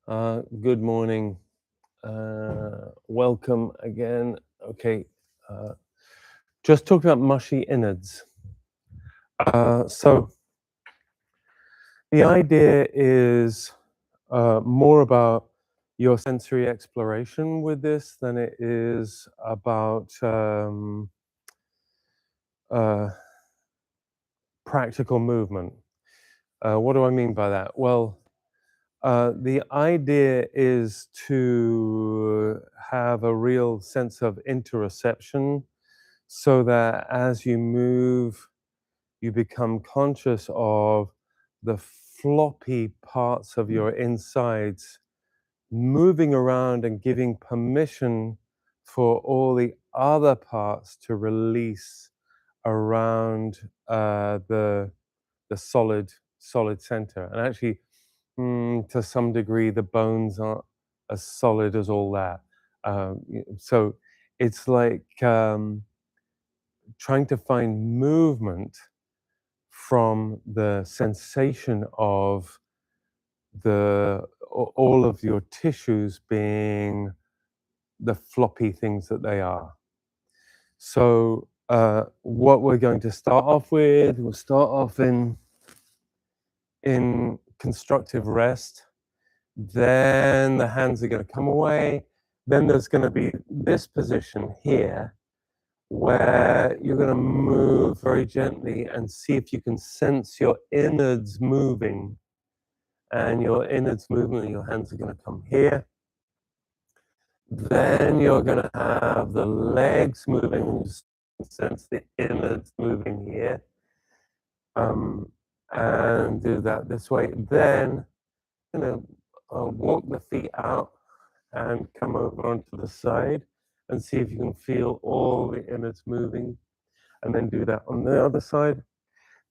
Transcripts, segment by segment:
Good morning. Welcome again. Okay, uh, just talking about mushy innards. So the idea is more about your sensory exploration with this than it is about uh, practical movement. What do I mean by that? Well, the idea is to have a real sense of interoception so that as you move, you become conscious of the floppy parts of your insides moving around and giving permission for all the other parts to release around the solid center. And actually, to some degree, the bones aren't as solid as all that. So it's like trying to find movement from the sensation of all of your tissues being the floppy things that they are. So what we're going to start off with, we'll start off in constructive rest. Then the hands are going to come away. Then there's going to be this position here where you're going to move very gently and see if you can sense your innards moving. And your innards movement, your hands are going to come here. Then you're going to have the legs moving, and you sense the innards moving here. And do that this way. Then I'm going to walk the feet out and come over onto the side and see if you can feel all the innards moving, and then do that on the other side.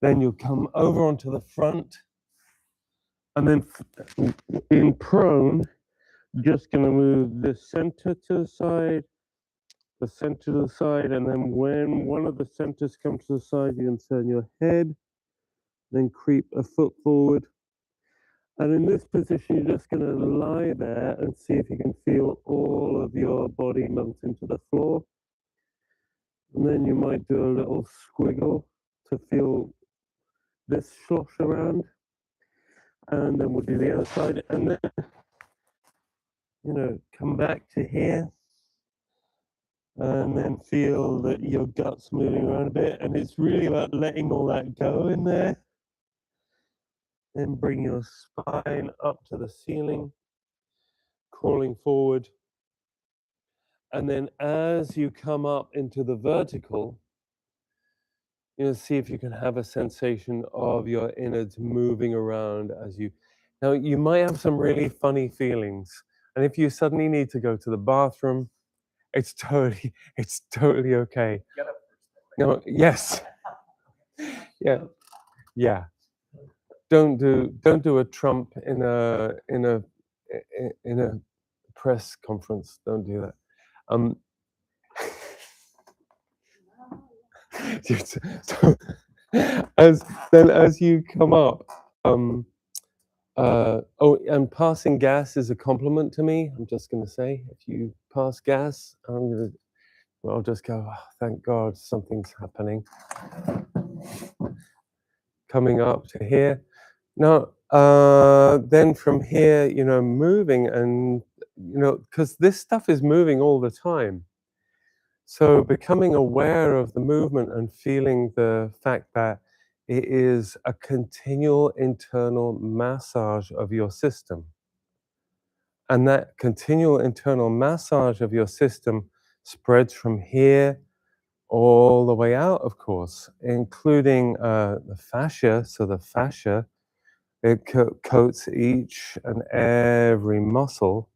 Then you'll come over onto the front, and then being prone, just going to move the center to the side, the center to the side, and then when one of the centers comes to the side, you can turn your head, then creep a foot forward. And in this position, you're just going to lie there and see if you can feel all of your body melt into the floor. And then you might do a little squiggle to feel this slosh around. And then we'll do the other side. And then, come back to here. And then feel that your gut's moving around a bit. And it's really about letting all that go in there. Then bring your spine up to the ceiling, crawling forward. And then as you come up into the vertical, see if you can have a sensation of your innards moving around as you. Now, you might have some really funny feelings. And if you suddenly need to go to the bathroom, it's totally okay. No, yes. Yeah. Don't do a Trump in a press conference. Don't do that. So as you come up, and passing gas is a compliment to me. I'm just going to say, if you pass gas, I'll just go, oh, thank God something's happening. Coming up to here. Now, then from here, moving and, because this stuff is moving all the time. So becoming aware of the movement and feeling the fact that it is a continual internal massage of your system. And that continual internal massage of your system spreads from here all the way out, of course, including the fascia. So the fascia, it coats each and every muscle.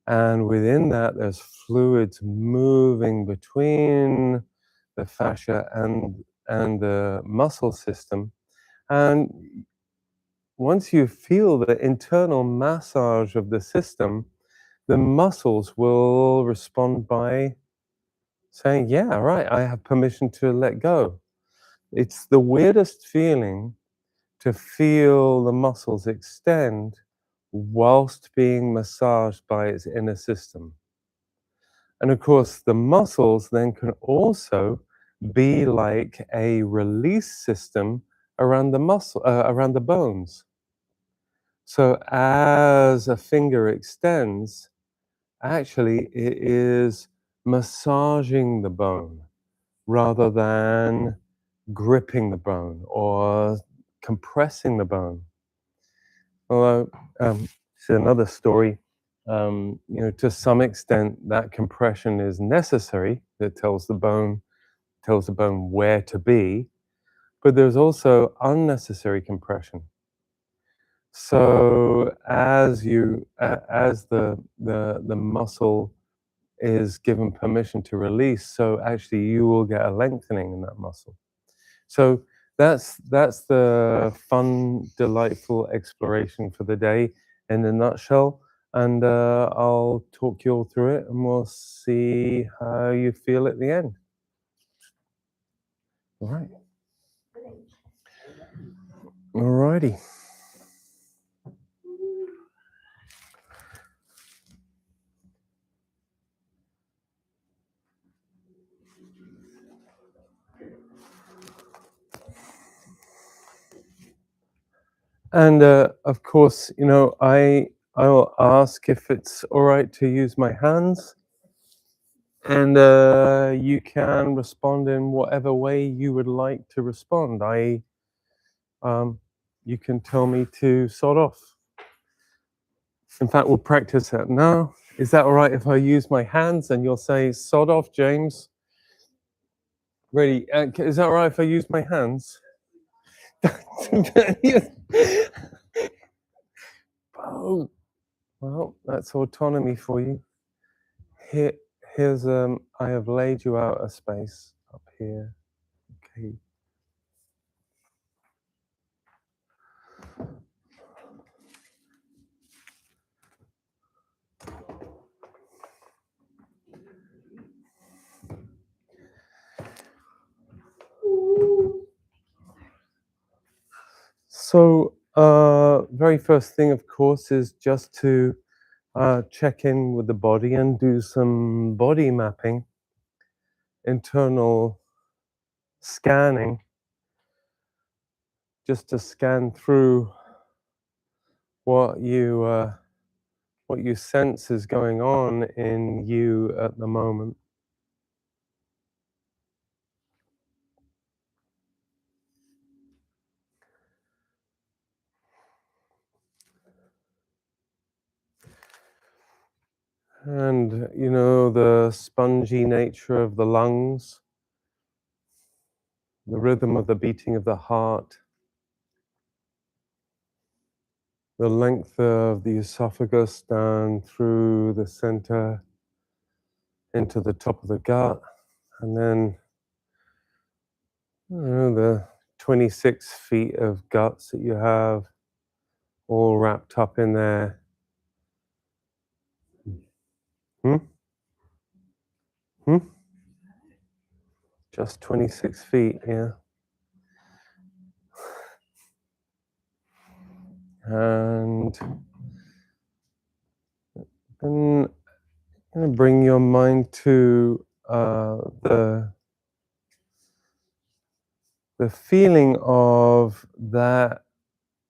And within that, there's fluids moving between the fascia and the muscle system. And once you feel the internal massage of the system, the muscles will respond by saying, yeah, right, I have permission to let go. It's the weirdest feeling to feel the muscles extend whilst being massaged by its inner system. And of course, the muscles then can also be like a release system around the around the bones. So as a finger extends, actually it is massaging the bone rather than gripping the bone or compressing the bone. Although, this is another story. To some extent, that compression is necessary. That tells the bone where to be. But there's also unnecessary compression. So as the muscle is given permission to release, so actually you will get a lengthening in that muscle. So that's the fun, delightful exploration for the day in a nutshell. And I'll talk you all through it, and we'll see how you feel at the end. All right. All righty. And of course, I will ask if it's all right to use my hands, and you can respond in whatever way you would like to respond. You can tell me to sod off. In fact, we'll practice that now. Is that all right if I use my hands and you'll say sod off, James? Ready? Is that all right if I use my hands? Oh, well, that's autonomy for you. Here's I have laid you out a space up here. Okay. So, very first thing, of course, is just to check in with the body and do some body mapping, internal scanning, just to scan through what you sense is going on in you at the moment. And the spongy nature of the lungs, the rhythm of the beating of the heart, the length of the esophagus down through the center into the top of the gut, and then the 26 feet of guts that you have all wrapped up in there. Hmm? Hmm? Just 26 feet, yeah. And then bring your mind to the feeling of that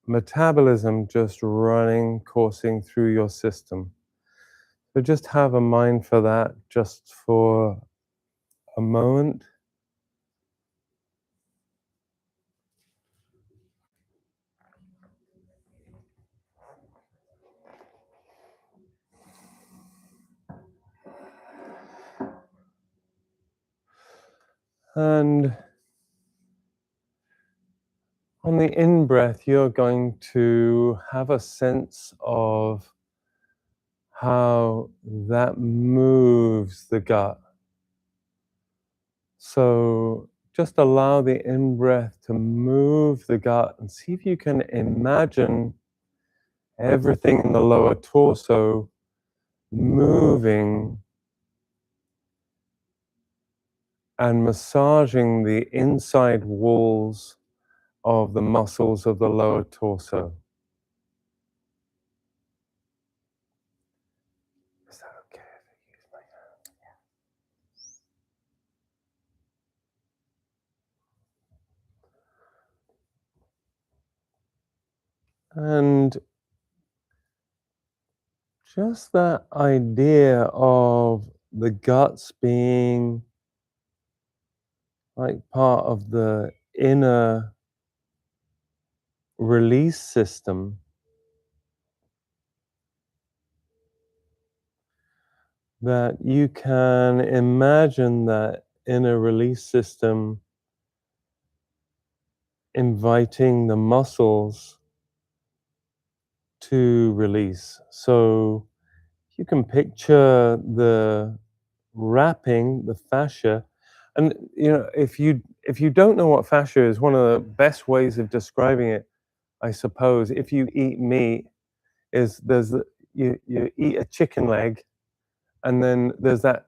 metabolism just coursing through your system. So just have a mind for that just for a moment. And on the in-breath, you're going to have a sense of how that moves the gut. So just allow the in-breath to move the gut and see if you can imagine everything in the lower torso moving and massaging the inside walls of the muscles of the lower torso. Is that okay if I use my hand? And just that idea of the guts being like part of the inner release system, that you can imagine that inner release system inviting the muscles to release. So you can picture the wrapping, the fascia, and if you don't know what fascia is, one of the best ways of describing it, I suppose, if you eat meat, is you eat a chicken leg, and then there's that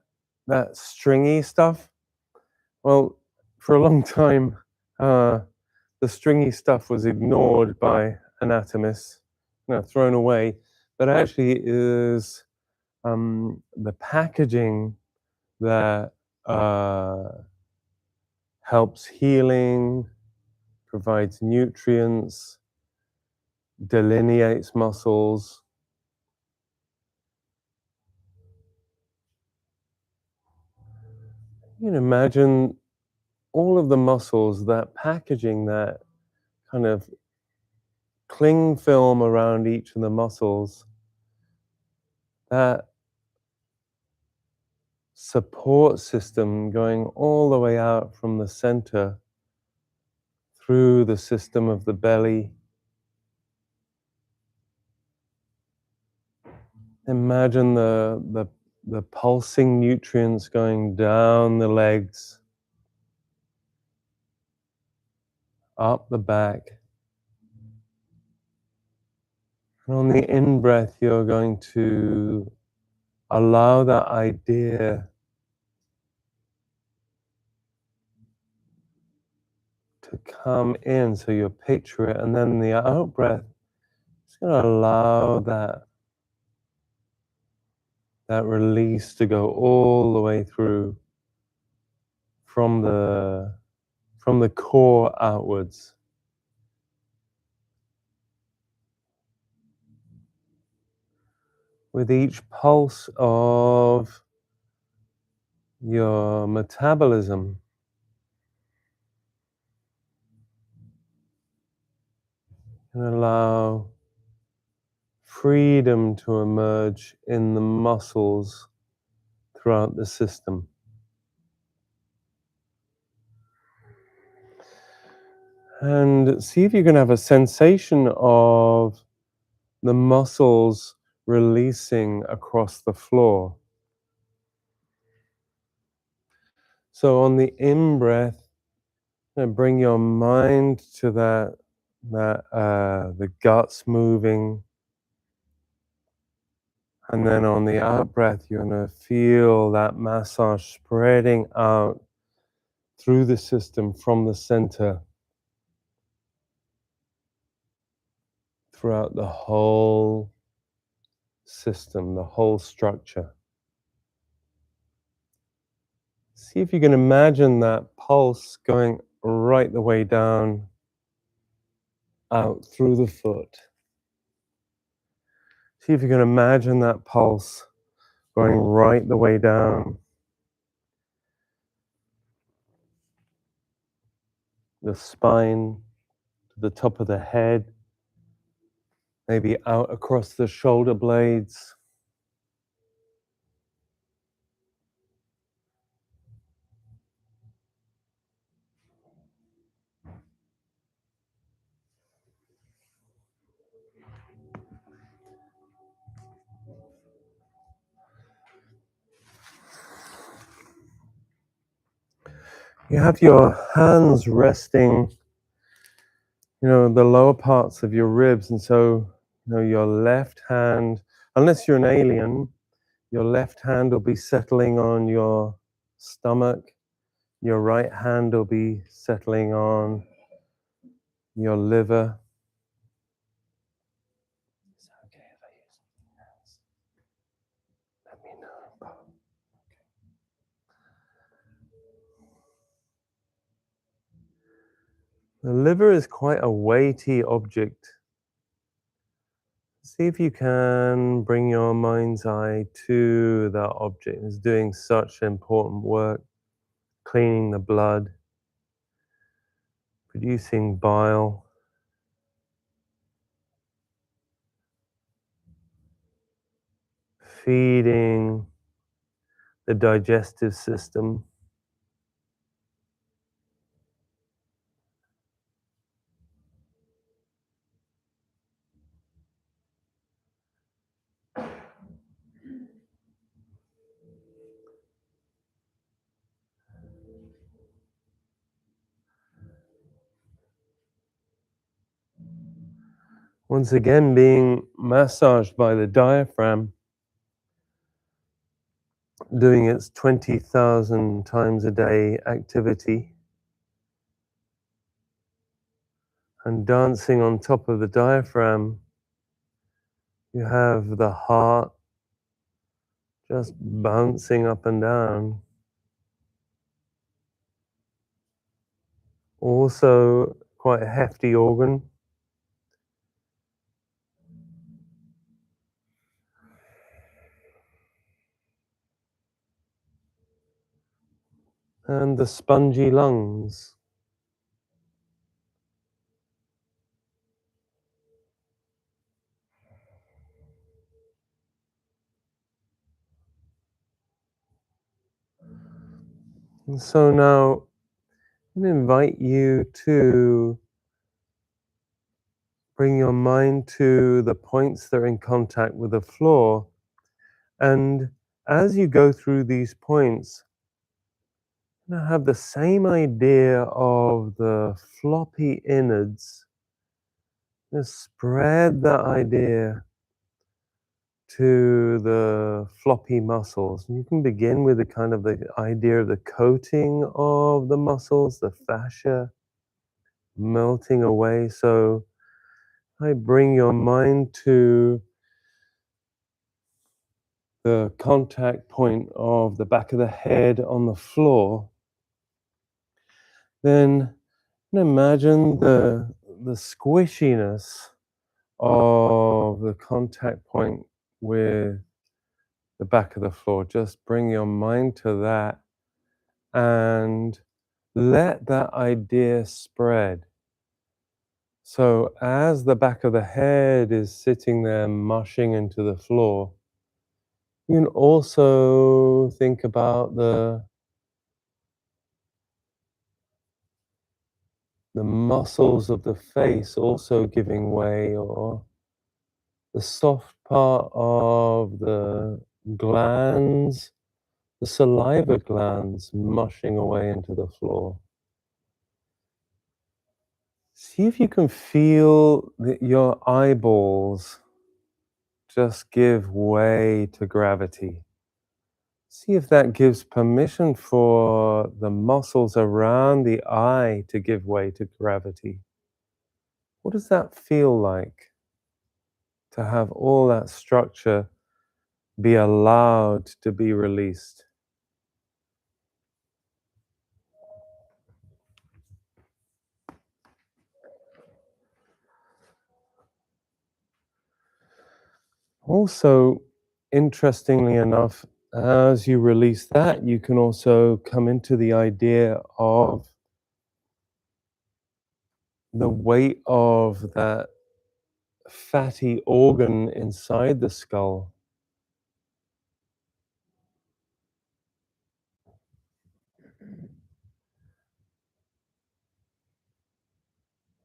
stringy stuff. Well, for a long time, the stringy stuff was ignored by anatomists, thrown away. But actually, is the packaging that helps healing, provides nutrients, delineates muscles. You can imagine all of the muscles, that packaging, that kind of cling film around each of the muscles, that support system going all the way out from the center through the system of the belly. Imagine the pulsing nutrients going down the legs, up the back. And on the in-breath, you're going to allow that idea to come in, so you picture it, and then the out-breath is going to allow that release to go all the way through from the core outwards. With each pulse of your metabolism, and allow freedom to emerge in the muscles throughout the system. And see if you can have a sensation of the muscles releasing across the floor. So on the in-breath, bring your mind to the guts moving. And then on the out-breath, you're going to feel that massage spreading out through the system from the center throughout the whole system, the whole structure. See if you can imagine that pulse going right the way down, out through the foot. See if you can imagine that pulse going right the way down the spine, to the top of the head, maybe out across the shoulder blades. You have your hands resting, the lower parts of your ribs, and so, your left hand, unless you're an alien, your left hand will be settling on your stomach. Your right hand will be settling on your liver. Is that okay if I use hands? Let me know. The liver is quite a weighty object. See if you can bring your mind's eye to that object. It's doing such important work, cleaning the blood, producing bile, feeding the digestive system. Once again, being massaged by the diaphragm, doing its 20,000 times a day activity, and dancing on top of the diaphragm. You have the heart just bouncing up and down. Also quite a hefty organ. And the spongy lungs. And so now I'm going to invite you to bring your mind to the points that are in contact with the floor. And as you go through these points, you have the same idea of the floppy innards. Just spread that idea to the floppy muscles. You can begin with the kind of the idea of the coating of the muscles, the fascia melting away. So I bring your mind to the contact point of the back of the head on the floor. Then imagine the squishiness of the contact point with the back of the floor. Just bring your mind to that and let that idea spread. So as the back of the head is sitting there mushing into the floor, you can also think about the muscles of the face also giving way, or the soft part of the glands, the saliva glands mushing away into the floor. See if you can feel that your eyeballs just give way to gravity. See if that gives permission for the muscles around the eye to give way to gravity. What does that feel like, to have all that structure be allowed to be released? Also, interestingly enough, as you release that, you can also come into the idea of the weight of that fatty organ inside the skull.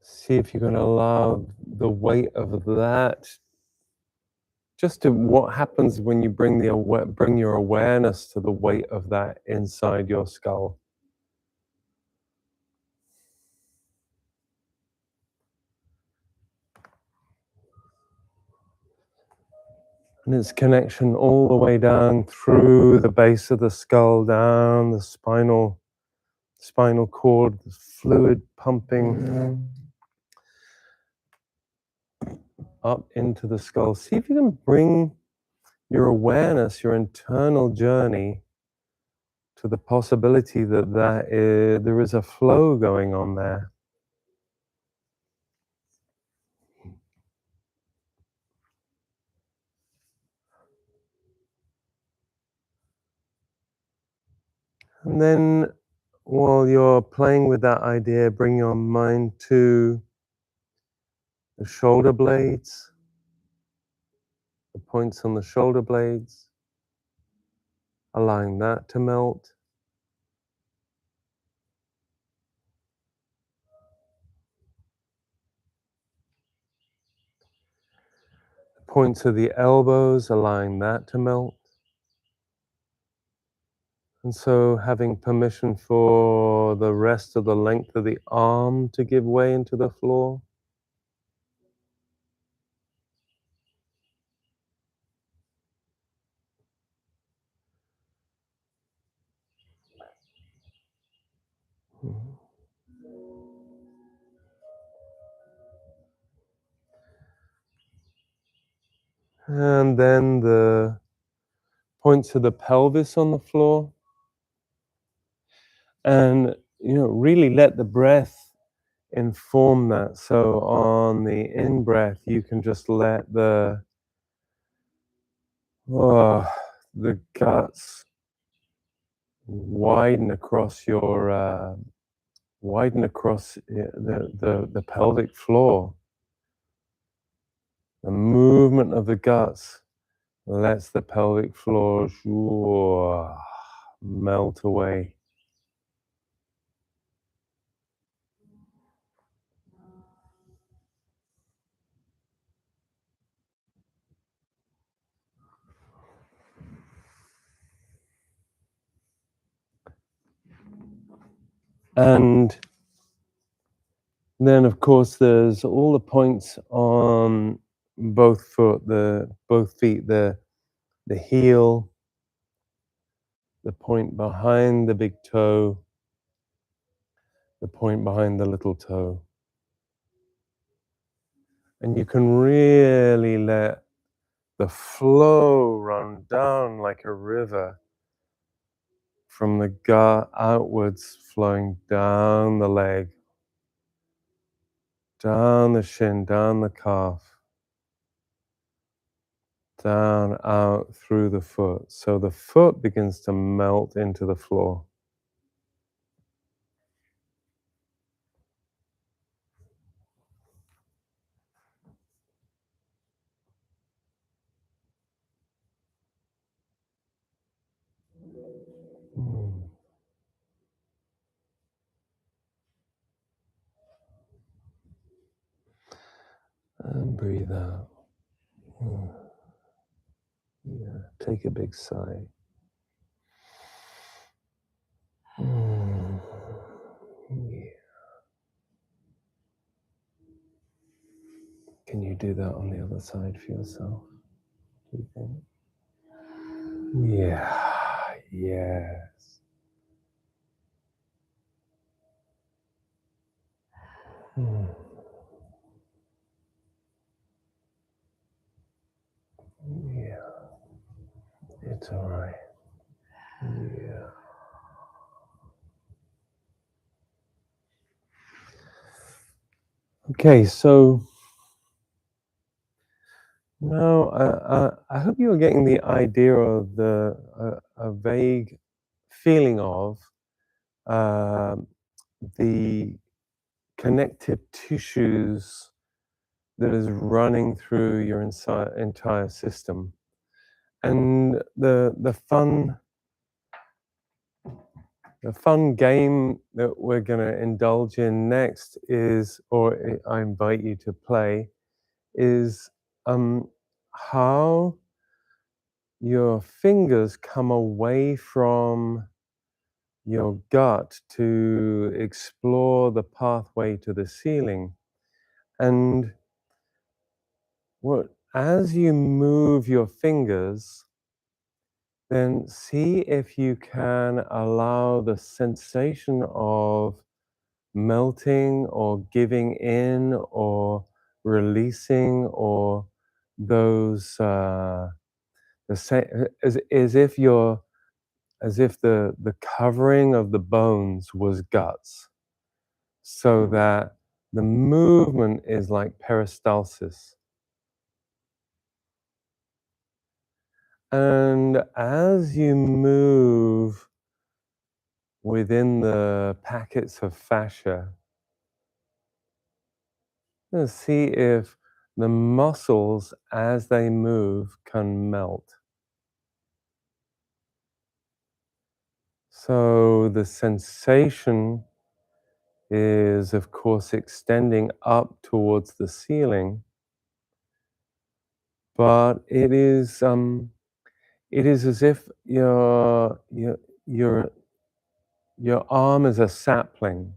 See if you can allow the weight of that, just to what happens when you bring your awareness to the weight of that inside your skull. And its connection all the way down through the base of the skull, down the spinal cord, the fluid pumping up into the skull. See if you can bring your awareness, your internal journey to the possibility that there is a flow going on there. And then while you're playing with that idea, bring your mind to the shoulder blades, the points on the shoulder blades, allowing that to melt. The points of the elbows, allowing that to melt. And so having permission for the rest of the length of the arm to give way into the floor. And then the points of the pelvis on the floor. And, really let the breath inform that. So on the in-breath, you can just let the guts widen across the pelvic floor. The movement of the guts lets the pelvic floor melt away. And then, of course, there's all the points on both feet, the heel, the point behind the big toe, the point behind the little toe. And you can really let the flow run down like a river from the gut outwards, flowing down the leg, down the shin, down the calf, down, out through the foot. So the foot begins to melt into the floor. And breathe out. Yeah. Take a big sigh. Yeah. Can you do that on the other side for yourself? Do you think? Yeah. Yes. Yeah. It's all right. Yeah. Okay, so now I hope you're getting the idea of a vague feeling of um, the connective tissues that is running through your entire system. And the fun game that we're going to indulge in next is, or I invite you to play, is how your fingers come away from your gut to explore the pathway to the ceiling. And as you move your fingers, then see if you can allow the sensation of melting or giving in or releasing, or those the same as if you're as if the covering of the bones was guts, so that the movement is like peristalsis. And as you move within the packets of fascia, see if the muscles, as they move, can melt. So the sensation is, of course, extending up towards the ceiling, but it is as if your your arm is a sapling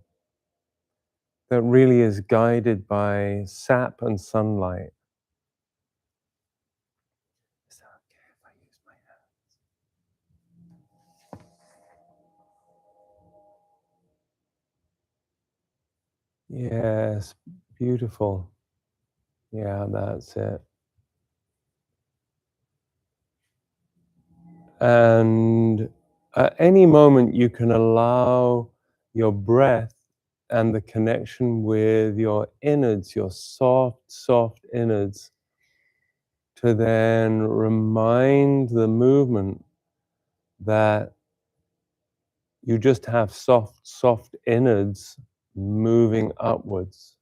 that really is guided by sap and sunlight. Is that okay if I use my hand? Yes, beautiful. Yeah, that's it. And at any moment, you can allow your breath and the connection with your innards, your soft, soft innards, to then remind the movement that you just have soft, soft innards moving upwards.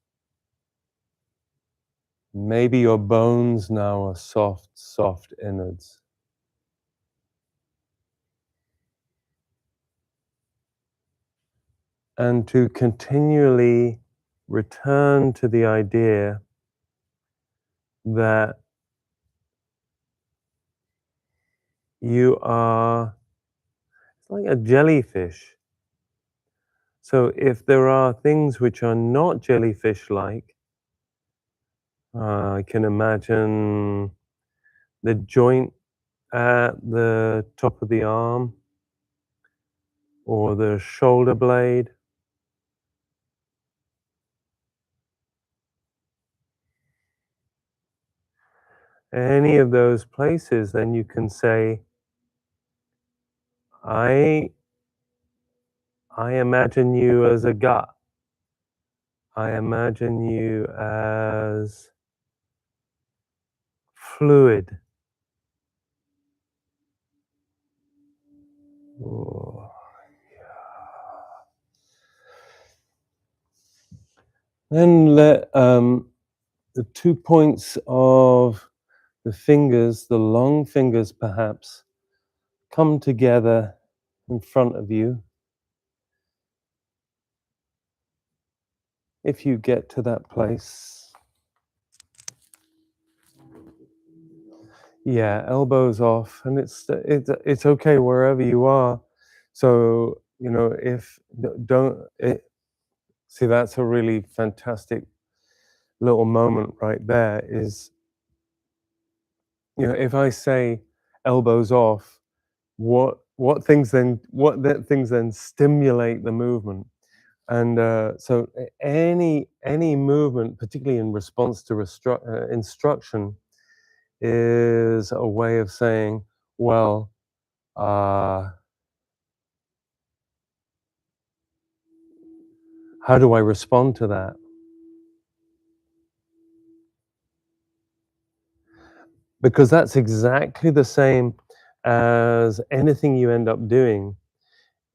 Maybe your bones now are soft, soft innards. And to continually return to the idea that you are like a jellyfish. So if there are things which are not jellyfish-like, I can imagine the joint at the top of the arm or the shoulder blade. Any of those places, then you can say, I imagine you as a gut. I imagine you as fluid. Oh, then let the 2 points of the fingers, the long fingers perhaps, come together in front of you. If you get to that place, yeah, elbows off, and it's okay wherever you are. So if don't see, that's a really fantastic little moment right there. Is if I say elbows off, what things then stimulate the movement. And so any movement, particularly in response to instruction, is a way of saying, well, how do I respond to that? Because that's exactly the same as anything you end up doing.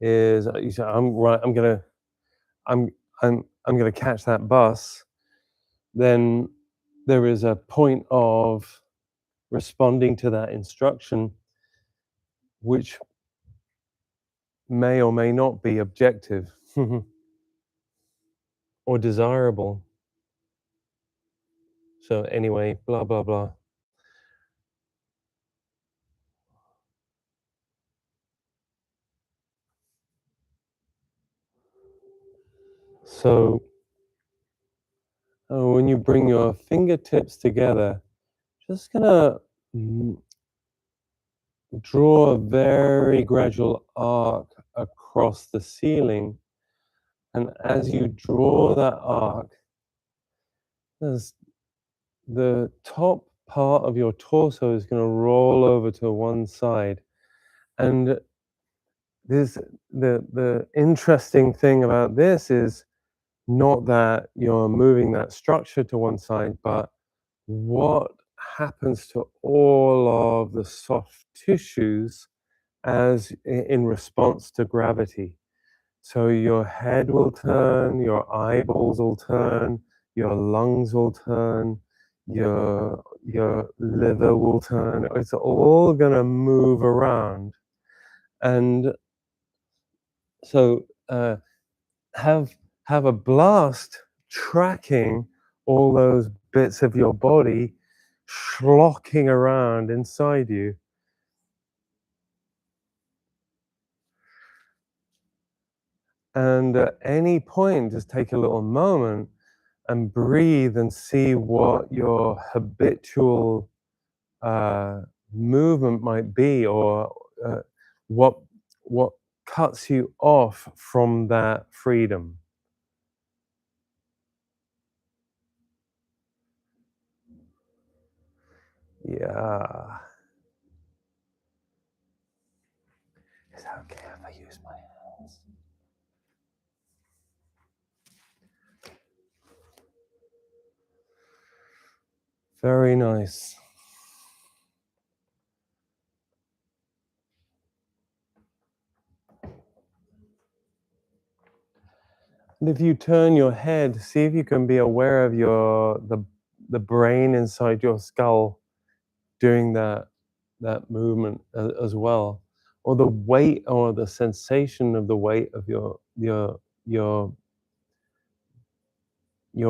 Is you say, I'm right. I'm I'm gonna catch that bus. Then there is a point of responding to that instruction, which may or may not be objective or desirable. So anyway, blah blah blah. So when you bring your fingertips together, just gonna mm, draw a very gradual arc across the ceiling, and as you draw that arc, there's the top part of your torso is going to roll over to one side. And this the interesting thing about this is not that you're moving that structure to one side, but what happens to all of the soft tissues as in response to gravity. So your head will turn, your eyeballs will turn, your lungs will turn, your liver will turn. It's all gonna move around, and so have have a blast tracking all those bits of your body schlocking around inside you. And at any point, just take a little moment and breathe and see what your habitual movement might be, or uh, what what cuts you off from that freedom. Yeah. Is that okay if I use my hands? Very nice. And if you turn your head, see if you can be aware of the brain inside your skull doing that movement as well, or the weight or the sensation of the weight of your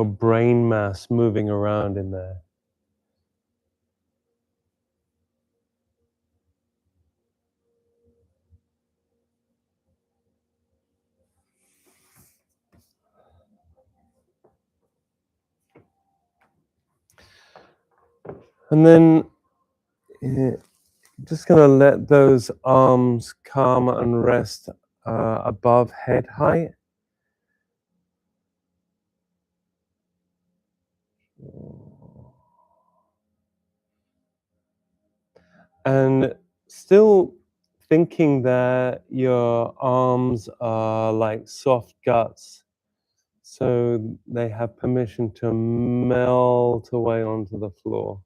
brain mass moving around in there. And then just going to let those arms calm and rest above head height. And still thinking that your arms are like soft guts, so they have permission to melt away onto the floor.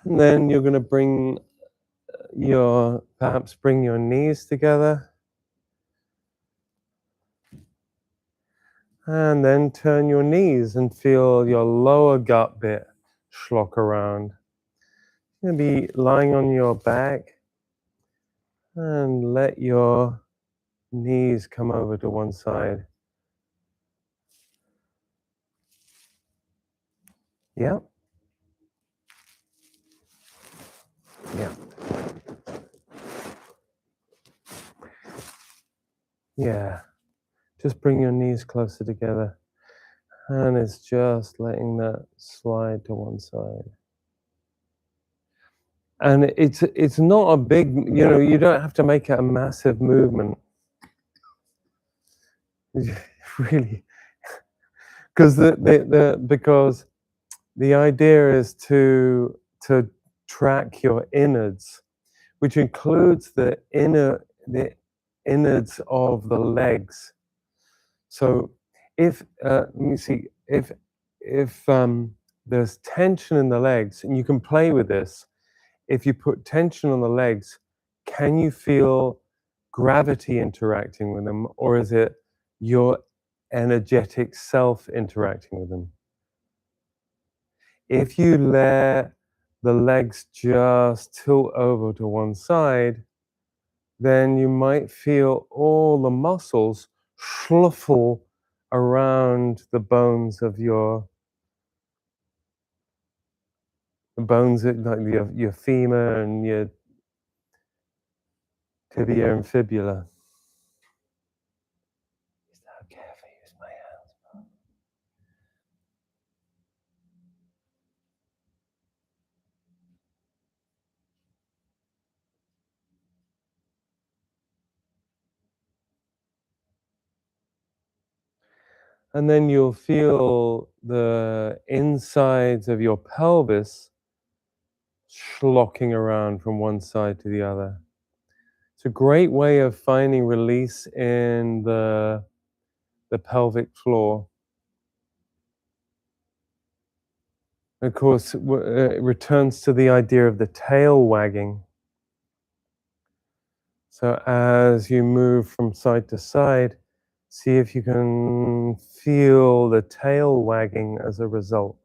And then you're going to perhaps bring your knees together, and then turn your knees and feel your lower gut bit schlock around. You're going to be lying on your back, and let your knees come over to one side. Yeah. Yeah. Yeah. Just bring your knees closer together. And it's just letting that slide to one side. And it's not a big, you don't have to make it a massive movement. Really. Because because the idea is to track your innards, which includes the innards of the legs. So if let me see, if there's tension in the legs, and you can play with this, if you put tension on the legs, can you feel gravity interacting with them, or is it your energetic self interacting with them? If you let the legs just tilt over to one side, then you might feel all the muscles shuffle around the bones of like your femur and your tibia and fibula. Is that okay if I use my hands? And then you'll feel the insides of your pelvis schlocking around from one side to the other. It's a great way of finding release in the pelvic floor. Of course, it returns to the idea of the tail wagging. So as you move from side to side, see if you can feel the tail wagging as a result.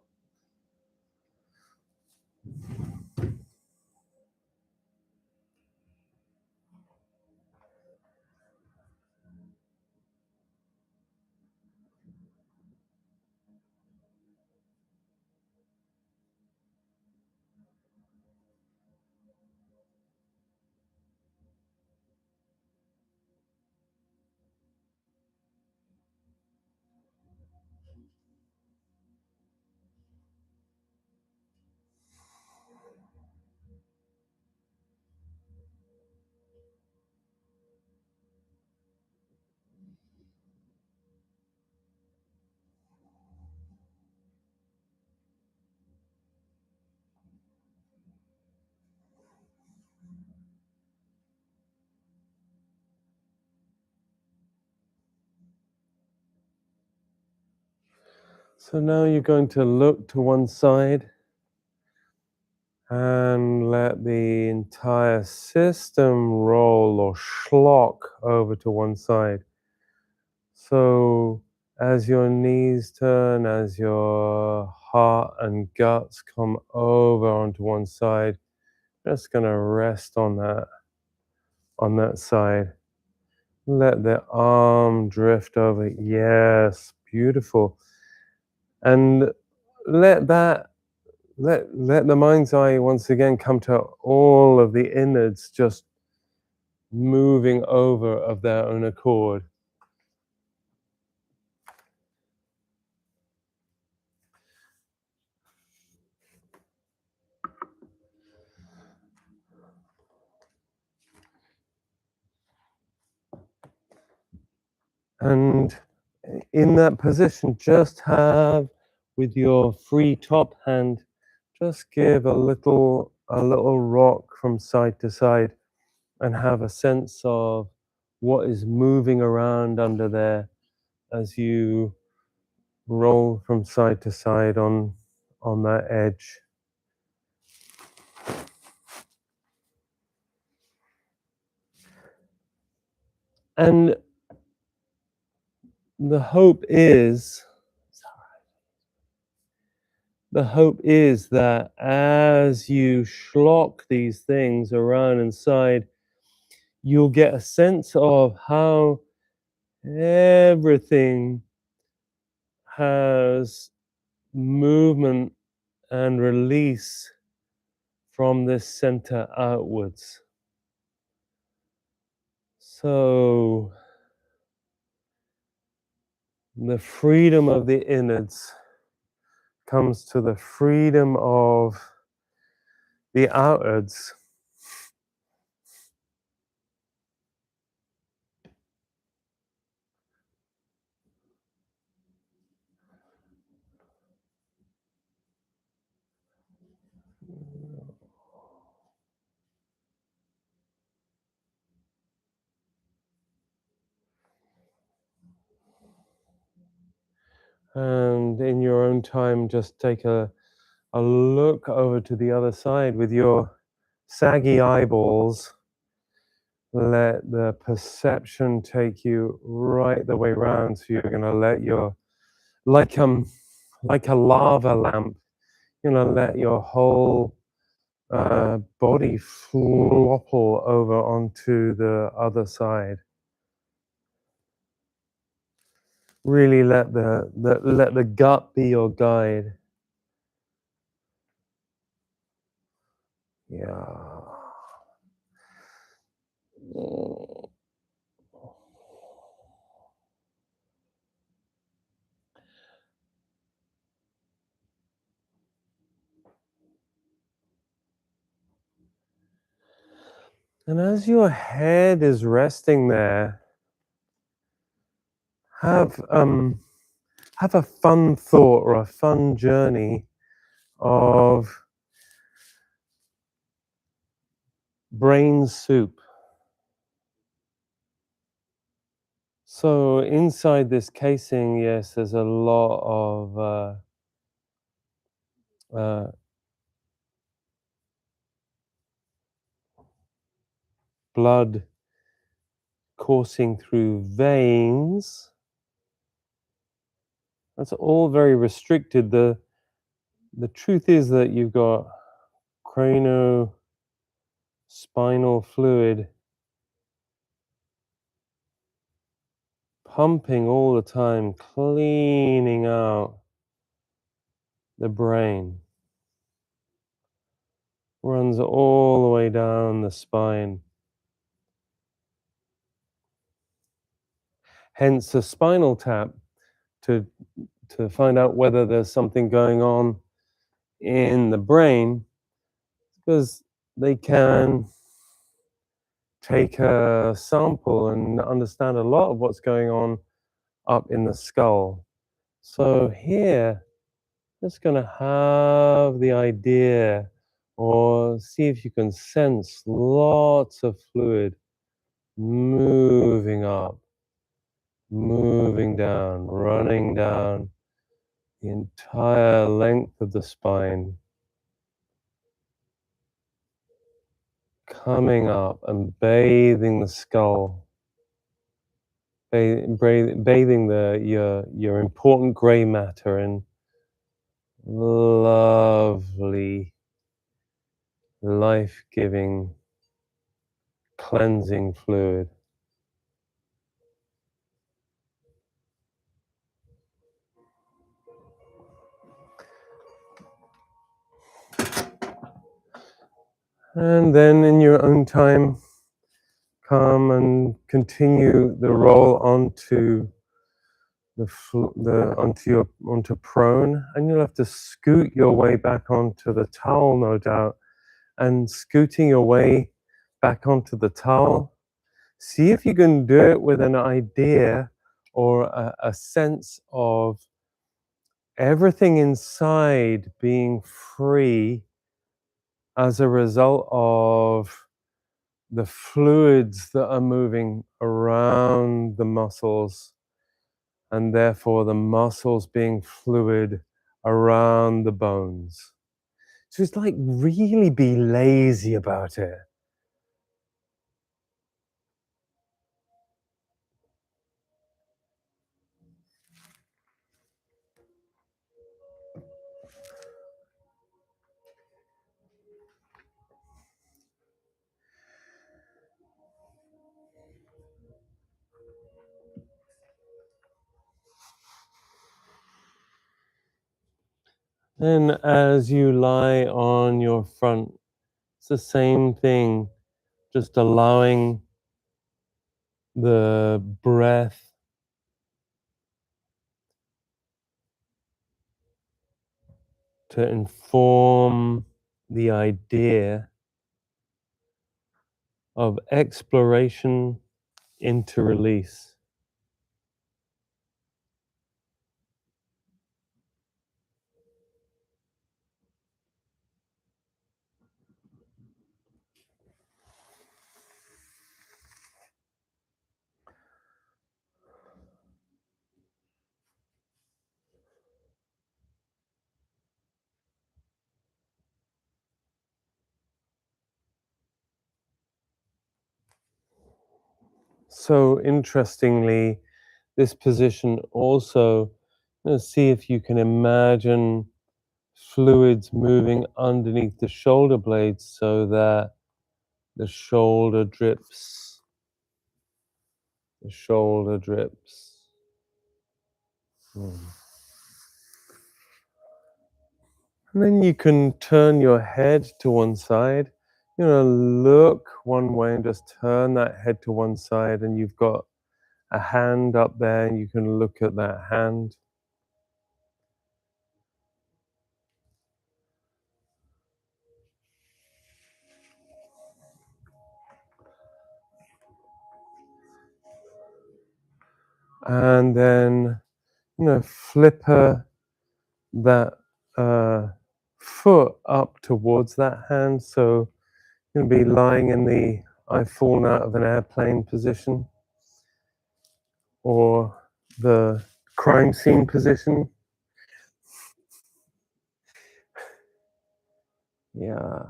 So now you're going to look to one side and let the entire system roll or schlock over to one side. So as your knees turn, as your heart and guts come over onto one side, just going to rest on that side. Let the arm drift over. Yes, beautiful. And let the mind's eye once again come to all of the innards just moving over of their own accord. And in that position, just have with your free top hand, just give a little rock from side to side and have a sense of what is moving around under there as you roll from side to side on that edge. And the hope is that as you schlock these things around inside, you'll get a sense of how everything has movement and release from this center outwards. So the freedom of the innards comes to the freedom of the outwards. And in your own time, just take a look over to the other side with your saggy eyeballs. Let the perception take you right the way round. So you're going to let your, like a lava lamp, you're going to let your whole body flopple over onto the other side. Really let the gut be your guide. Yeah. And as your head is resting there, have have a fun thought or a fun journey of brain soup. So inside this casing, yes, there's a lot of uh, blood coursing through veins. That's all very restricted. The truth is that you've got cranospinal fluid pumping all the time, cleaning out the brain. Runs all the way down the spine. Hence a spinal tap to find out whether there's something going on in the brain, because they can take a sample and understand a lot of what's going on up in the skull. So here, just going to have the idea, or see if you can sense lots of fluid moving up, moving down, running down the entire length of the spine, coming up and bathing the skull, bathing your important gray matter in lovely, life-giving, cleansing fluid. And then in your own time, come and continue the roll onto onto prone, and you'll have to scoot your way back onto the towel, no doubt. And scooting your way back onto the towel, see if you can do it with an idea or a sense of everything inside being free as a result of the fluids that are moving around the muscles, and therefore the muscles being fluid around the bones. So it's like, really be lazy about it. And as you lie on your front, it's the same thing, just allowing the breath to inform the idea of exploration into release. So interestingly, this position also, see if you can imagine fluids moving underneath the shoulder blades so that the shoulder drips, the shoulder drips. And then you can turn your head to one side, look one way and just turn that head to one side, and you've got a hand up there and you can look at that hand. And then, flipper that foot up towards that hand. So you're going to be lying in the I've fallen out of an airplane position or the crime scene position. Yeah.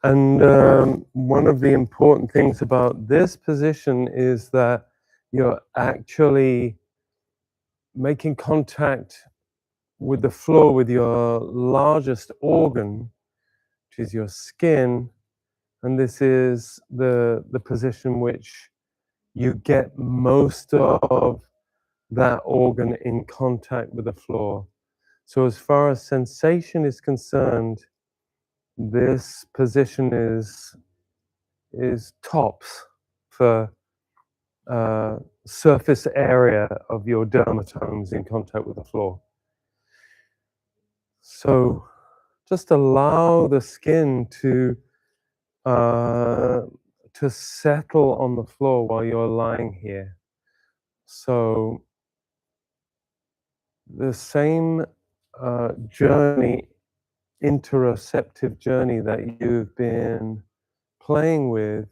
And one of the important things about this position is that you're actually making contact with the floor with your largest organ, which is your skin. And this is the position which you get most of that organ in contact with the floor. So as far as sensation is concerned, this position is tops for surface area of your dermatomes in contact with the floor. So just allow the skin to settle on the floor while you're lying here. So the same journey, interoceptive journey that you've been playing with,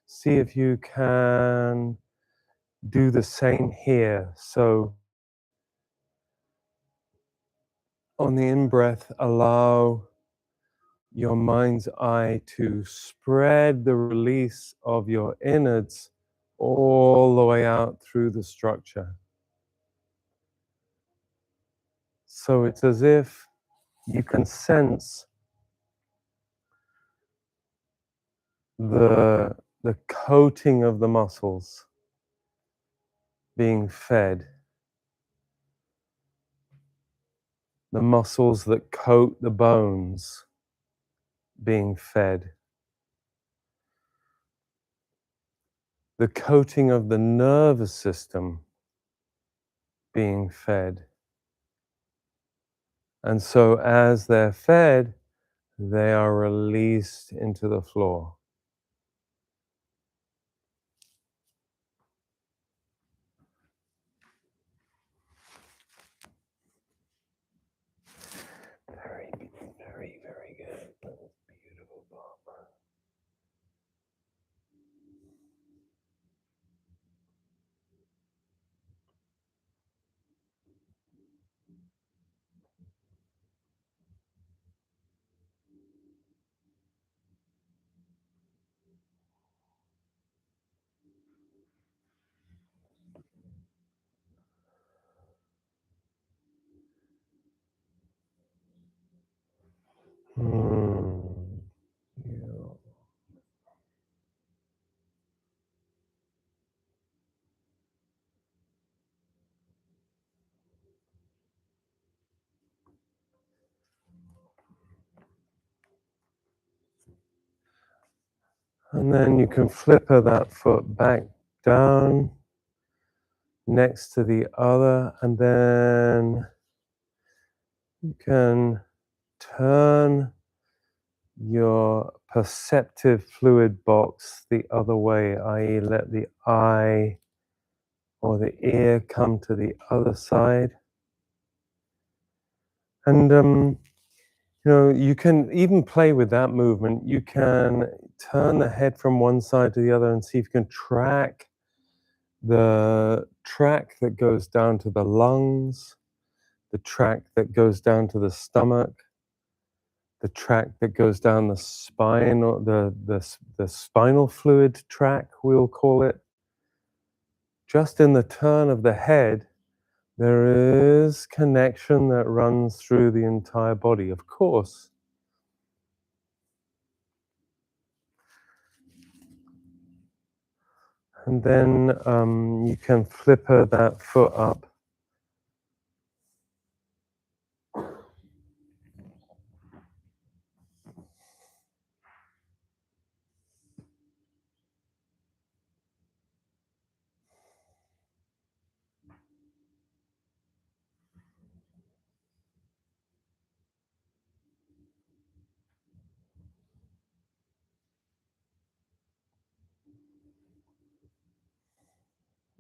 see if you can do the same here. So on the in-breath, allow your mind's eye to spread the release of your innards all the way out through the structure. So it's as if you can sense the coating of the muscles being fed, the muscles that coat the bones being fed, the coating of the nervous system being fed. And so as they're fed, they are released into the floor. Very, very, very good. Beautiful, Bob. Yeah. And then you can flipper that foot back down next to the other, and then you can turn your perceptive fluid box the other way, i.e. let the eye or the ear come to the other side. And you can even play with that movement. You can turn the head from one side to the other and see if you can track the track that goes down to the lungs, the track that goes down to the stomach, the track that goes down the spine, or the spinal fluid track, we'll call it. Just in the turn of the head, there is connection that runs through the entire body, of course. And then you can flipper that foot up.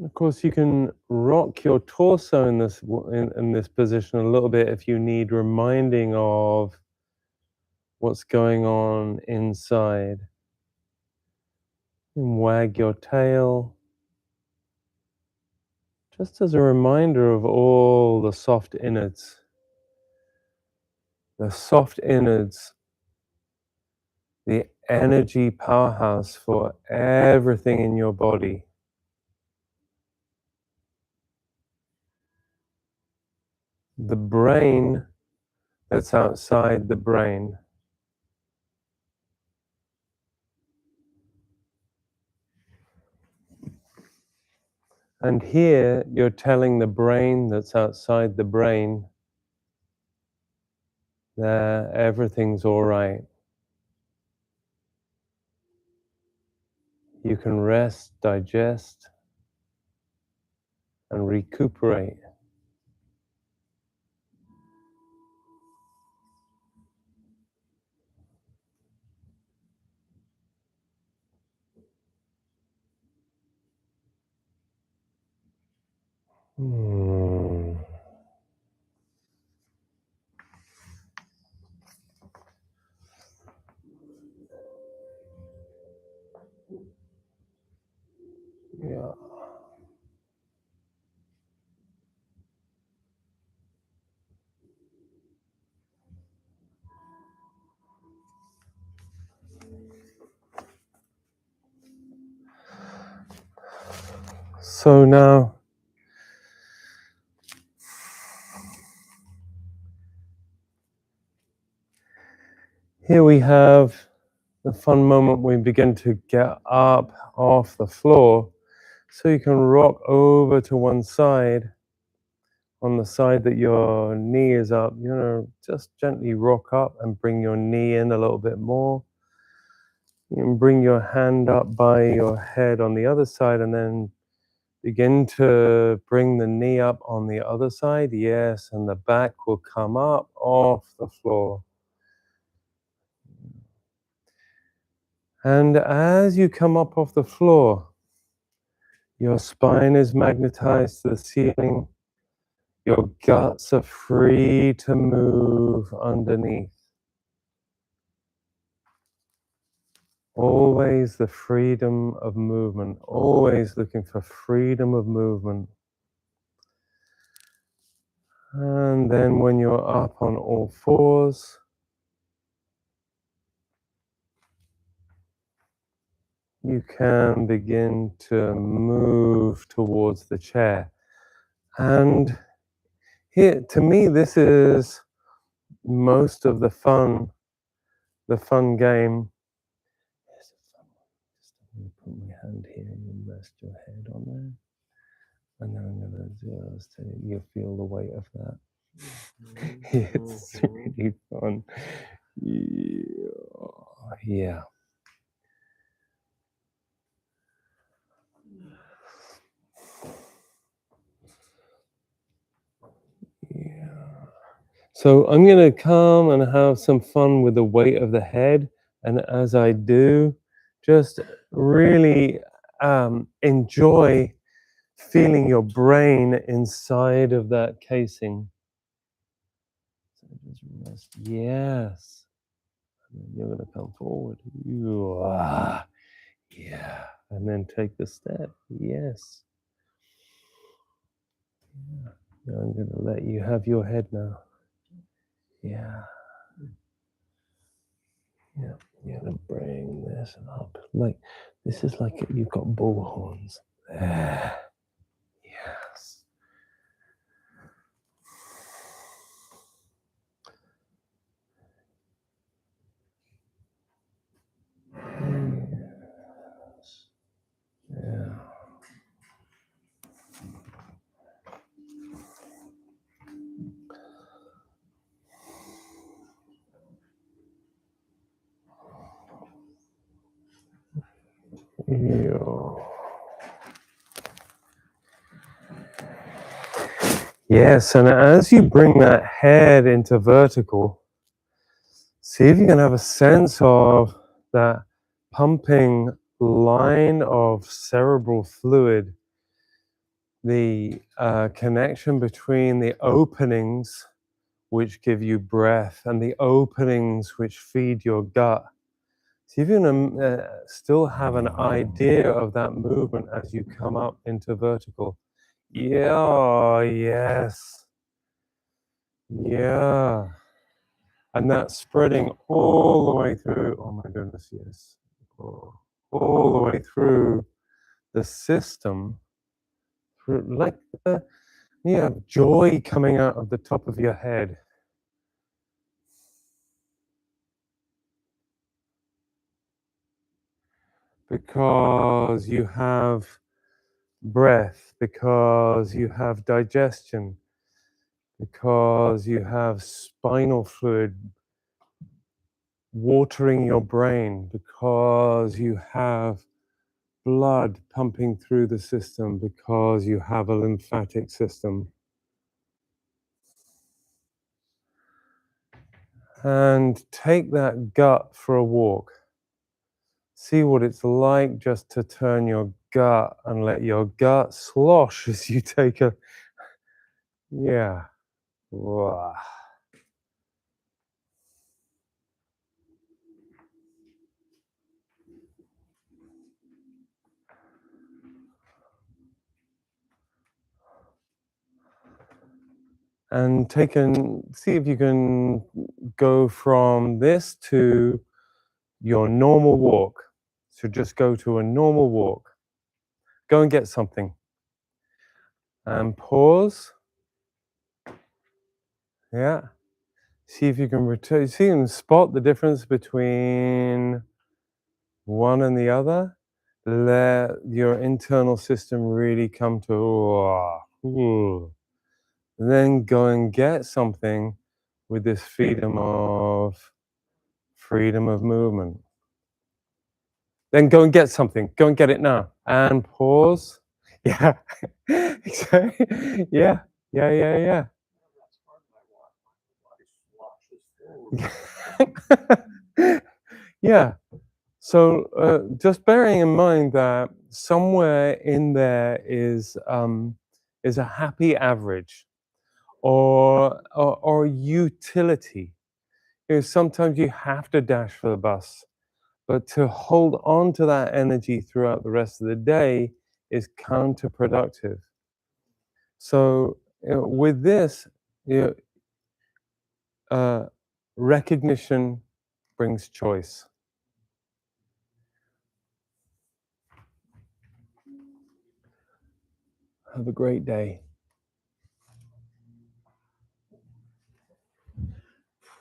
Of course, you can rock your torso in this position a little bit if you need reminding of what's going on inside. And wag your tail, just as a reminder of all the soft innards. The soft innards, the energy powerhouse for everything in your body. The brain that's outside the brain. And here you're telling the brain that's outside the brain that everything's all right. You can rest, digest, and recuperate. Yeah. So now, here we have the fun moment we begin to get up off the floor. So you can rock over to one side. On the side that your knee is up, just gently rock up and bring your knee in a little bit more. You can bring your hand up by your head on the other side and then begin to bring the knee up on the other side. Yes, and the back will come up off the floor. And as you come up off the floor, your spine is magnetized to the ceiling. Your guts are free to move underneath. Always the freedom of movement, always looking for freedom of movement. And then when you're up on all fours, you can begin to move towards the chair. And here, to me, this is most of the fun game. Here's a fun one. Just I'm going to put my hand here and you rest your head on there. And then I'm going to just, you'll feel the weight of that. It's really fun. Yeah. So I'm going to come and have some fun with the weight of the head. And as I do, just really enjoy feeling your brain inside of that casing. So just rest. Yes. And then you're going to come forward. Yeah. And then take the step. Yes. Yeah. Now I'm going to let you have your head now. Yeah. Yeah. You're going to bring this up. Like, this is like you've got bull horns. There. Yes. Yes. Yeah. Yes, and as you bring that head into vertical, see if you can have a sense of that pumping line of cerebral fluid the connection between the openings which give you breath and the openings which feed your gut. So you can still have an idea of that movement as you come up into vertical. Yeah, oh, yes. Yeah. And that's spreading all the way through. Oh my goodness, yes. Oh, all the way through the system. Like you have joy coming out of the top of your head. Because you have breath, because you have digestion, because you have spinal fluid watering your brain, because you have blood pumping through the system, because you have a lymphatic system. And take that gut for a walk. See what it's like just to turn your gut and let your gut slosh as you take a, yeah. Wah. And see if you can go from this to your normal walk. So just go to a normal walk. Go and get something. And pause. Yeah. See if you can return. See you can spot the difference between one and the other. Let your internal system really come to. Then go and get something with this freedom of movement. Then go and get something. Go and get it now. And pause. Yeah. Exactly. Yeah. Yeah. Yeah. So just bearing in mind that somewhere in there is a happy average or utility. You know, sometimes you have to dash for the bus, but to hold on to that energy throughout the rest of the day is counterproductive. So with this, you recognition brings choice. Have a great day.